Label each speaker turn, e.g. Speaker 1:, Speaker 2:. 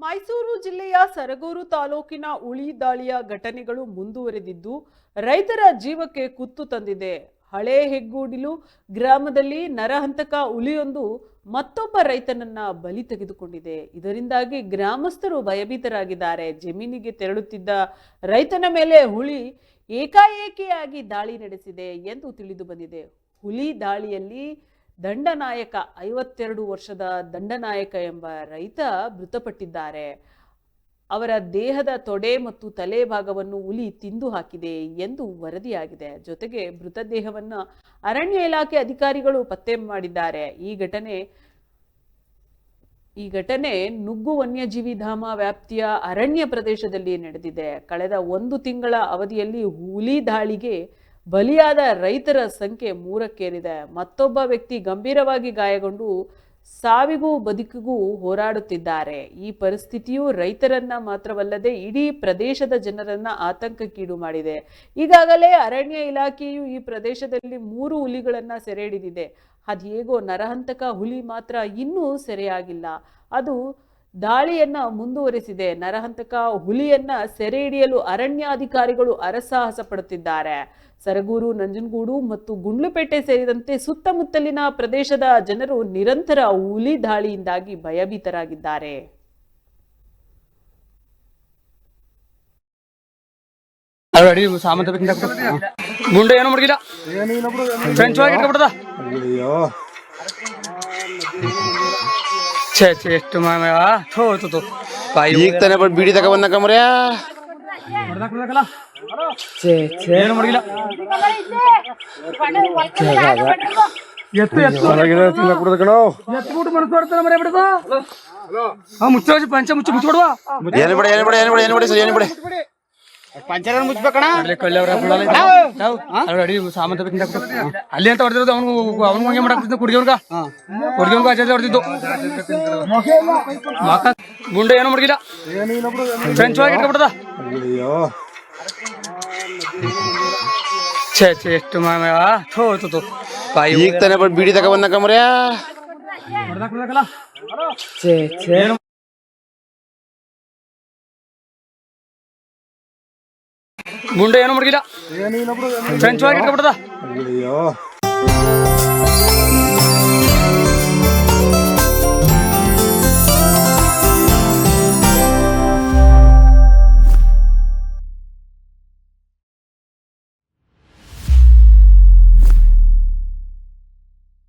Speaker 1: ಮೈಸೂರು ಜಿಲ್ಲೆಯ ಸರಗೂರು ತಾಲೂಕಿನ ಉಳಿ ದಾಳಿಯ ಘಟನೆಗಳು ಮುಂದುವರೆದಿದ್ದು ರೈತರ ಜೀವಕ್ಕೆ ಕುತ್ತು ತಂದಿದೆ. ಹಳೆ ಹೆಗ್ಗೋಡಿಲು ಗ್ರಾಮದಲ್ಲಿ ನರಹಂತಕ ಹುಲಿಯೊಂದು ಮತ್ತೊಬ್ಬ ರೈತನನ್ನ ಬಲಿ ತೆಗೆದುಕೊಂಡಿದೆ. ಇದರಿಂದಾಗಿ ಗ್ರಾಮಸ್ಥರು ಭಯಭೀತರಾಗಿದ್ದಾರೆ. ಜಮೀನಿಗೆ ತೆರಳುತ್ತಿದ್ದ ರೈತನ ಮೇಲೆ ಹುಲಿ ಏಕಾಏಕಿಯಾಗಿ ದಾಳಿ ನಡೆಸಿದೆ ಎಂದು ತಿಳಿದು ಬಂದಿದೆ. ಹುಲಿ ದಾಳಿಯಲ್ಲಿ ದಂಡನಾಯಕ 52 ವರ್ಷದ ದಂಡನಾಯಕ ಎಂಬ ರೈತ ಮೃತಪಟ್ಟಿದ್ದಾರೆ. ಅವರ ದೇಹದ ತೊಡೆ ಮತ್ತು ತಲೆ ಭಾಗವನ್ನು ಹುಲಿ ತಿಂದು ಹಾಕಿದೆ ಎಂದು ವರದಿಯಾಗಿದೆ. ಜೊತೆಗೆ ಮೃತದೇಹವನ್ನು ಅರಣ್ಯ ಇಲಾಖೆ ಅಧಿಕಾರಿಗಳು ಪತ್ತೆ ಮಾಡಿದ್ದಾರೆ. ಈ ಘಟನೆ ನುಗ್ಗು ವನ್ಯಜೀವಿ ಧಾಮ ವ್ಯಾಪ್ತಿಯ ಅರಣ್ಯ ಪ್ರದೇಶದಲ್ಲಿ ನಡೆದಿದೆ. ಕಳೆದ 1 ತಿಂಗಳ ಅವಧಿಯಲ್ಲಿ ಹುಲಿ ದಾಳಿಗೆ ಬಲಿಯಾದ ರೈತರ ಸಂಖ್ಯೆ 3ಕ್ಕೇರಿದೆ. ಮತ್ತೊಬ್ಬ ವ್ಯಕ್ತಿ ಗಂಭೀರವಾಗಿ ಗಾಯಗೊಂಡು ಸಾವಿಗೂ ಬದುಕಿಗೂ ಹೋರಾಡುತ್ತಿದ್ದಾರೆ. ಈ ಪರಿಸ್ಥಿತಿಯು ರೈತರನ್ನ ಮಾತ್ರವಲ್ಲದೆ ಇಡೀ ಪ್ರದೇಶದ ಜನರನ್ನ ಆತಂಕಕ್ಕೀಡು ಮಾಡಿದೆ. ಈಗಾಗಲೇ ಅರಣ್ಯ ಇಲಾಖೆಯು ಈ ಪ್ರದೇಶದಲ್ಲಿ 3 ಹುಲಿಗಳನ್ನ ಸೆರೆ ಹಿಡಿದಿದೆ. ಅದೇಗೋ ನರಹಂತಕ ಹುಲಿ ಮಾತ್ರ ಇನ್ನೂ ಸೆರೆಯಾಗಿಲ್ಲ. ಅದು ದಾಳಿಯನ್ನ ಮುಂದುವರಿಸಿದೆ. ನರಹಂತಕ ಹುಲಿಯನ್ನ ಸೆರೆ ಹಿಡಿಯಲು ಅರಣ್ಯಾಧಿಕಾರಿಗಳು ಹರಸಾಹಸ ಪಡುತ್ತಿದ್ದಾರೆ. ಸರಗೂರು, ನಂಜನಗೂಡು ಮತ್ತು ಗುಂಡ್ಲುಪೇಟೆ ಸೇರಿದಂತೆ ಸುತ್ತಮುತ್ತಲಿನ ಪ್ರದೇಶದ ಜನರು ನಿರಂತರ ಹುಲಿ ದಾಳಿಯಿಂದಾಗಿ ಭಯಭೀತರಾಗಿದ್ದಾರೆ.
Speaker 2: ಗುಂಡ ಏನು ಮುಗಿಲ್ಲ ಫ್ರೆಂಚ್ ಒಳಗೆ ಇಟ್ಕೊಬಿಡದ ಛೇ ಛೇ ಎಷ್ಟು ಥೋ
Speaker 3: ಈಗ ತಾನೆ ಬಿಡಿ ತಕ ಬಂದ ಕಮರ್ಯ
Speaker 2: ಏನು ಮುಗಿಲ್ಲ ಎತ್ತು ಎತ್ತು ಎತ್ತು ಮನಸ್ಸು ಮರೆ ಬಿಡದ ಮುಚ್ಚ ಪಂಚ ಮುಚ್ಚ ಮುಚ್ಚಿಬಿಡುವ
Speaker 3: ಏನು ಬಿಡ ಏನು ಬಿಡ ಏನು ಬಿಡ ಏನು ಬಿಡಿ ಸರ್ ಏನು ಬಿಡಿ
Speaker 4: ಪಂಚರ ಮುಚ್ಬೇಕಣ
Speaker 2: ಅಡಿ ಸಾಮಂತ ಅಲ್ಲಿ ಅಂತ ಹೊಡೆದಿರೋದು ಅವನು ಹಂಗೆ ಮಾಡಾಕ್ತಿದ್ದ ಕುಡ್ಗಿವ್ಗ ಆಚೆ ಹೊಡೆದಿದ್ದು ಗುಂಡ ಏನು ಮುಗಿಲ್ಲ ಫ್ರೆಂಚ್ ಒಳಗೆ ಇಟ್ಕೊಬಿಡದ ಛೇ ಛೇ ಎಷ್ಟು ಥೋ
Speaker 3: ಈಗ ತಾನೆ ಬಿಡಿ ತಕ ಬಂದ ಕಮರ್ಯ
Speaker 2: ಗುಂಡ ಏನು ಮುಗಿಲ್ಲ ಫ್ರೆಂಚ್ ಒಳಗೆ ಇಟ್ಕೊಬಿಡದ